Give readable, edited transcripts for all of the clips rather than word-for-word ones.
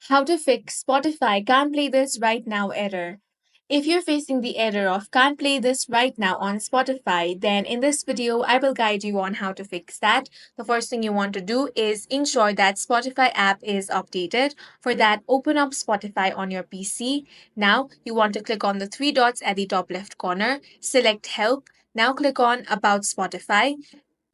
How to fix Spotify can't play this right now error. If you're facing the error of can't play this right now on Spotify, then in this video I will guide you on how to fix that. The first thing you want to do is ensure that Spotify app is updated. For that, open up Spotify on your PC. Now you want to click on the three dots at the top left corner, select help. Now click on about Spotify.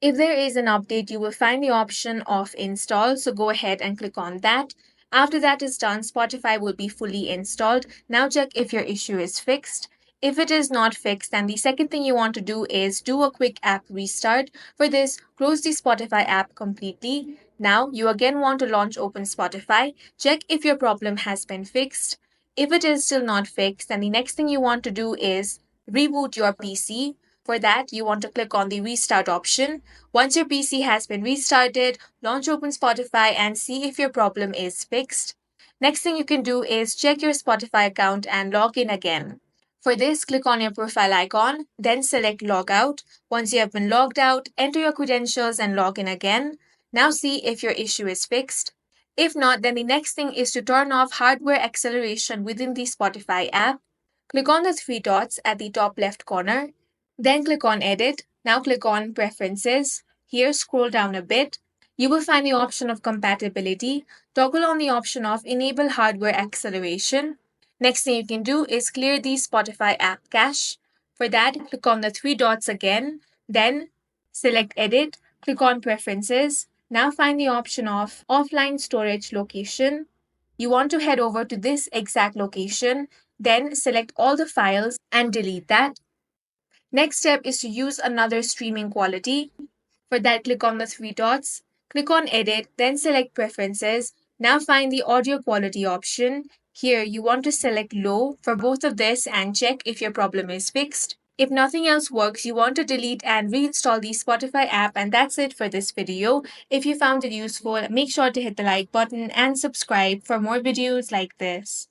If there is an update, you will find the option of install, so go ahead and click on that. After that is done, Spotify will be fully installed. Now check if your issue is fixed. If it is not fixed, then the second thing you want to do is do a quick app restart. For this, close the Spotify app completely. Now you again want to launch open Spotify. Check if your problem has been fixed. If it is still not fixed, then the next thing you want to do is reboot your PC. For that, you want to click on the restart option. Once your PC has been restarted, launch open Spotify and see if your problem is fixed. Next thing you can do is check your Spotify account and log in again. For this, click on your profile icon, then select log out. Once you have been logged out, enter your credentials and log in again. Now see if your issue is fixed. If not, then the next thing is to turn off hardware acceleration within the Spotify app. Click on the three dots at the top left corner, then click on Edit. Now click on Preferences. Here, scroll down a bit. You will find the option of compatibility. Toggle on the option of Enable Hardware Acceleration. Next thing you can do is clear the Spotify app cache. For that, click on the three dots again. Then select Edit. Click on Preferences. Now find the option of Offline Storage Location. You want to head over to this exact location. Then select all the files and delete that. Next step is to use another streaming quality. For that, click on the three dots, click on Edit, then select Preferences. Now find the audio quality option. Here, you want to select low for both of this and check if your problem is fixed. If nothing else works, you want to delete and reinstall the Spotify app, and that's it for this video. If you found it useful, make sure to hit the like button and subscribe for more videos like this.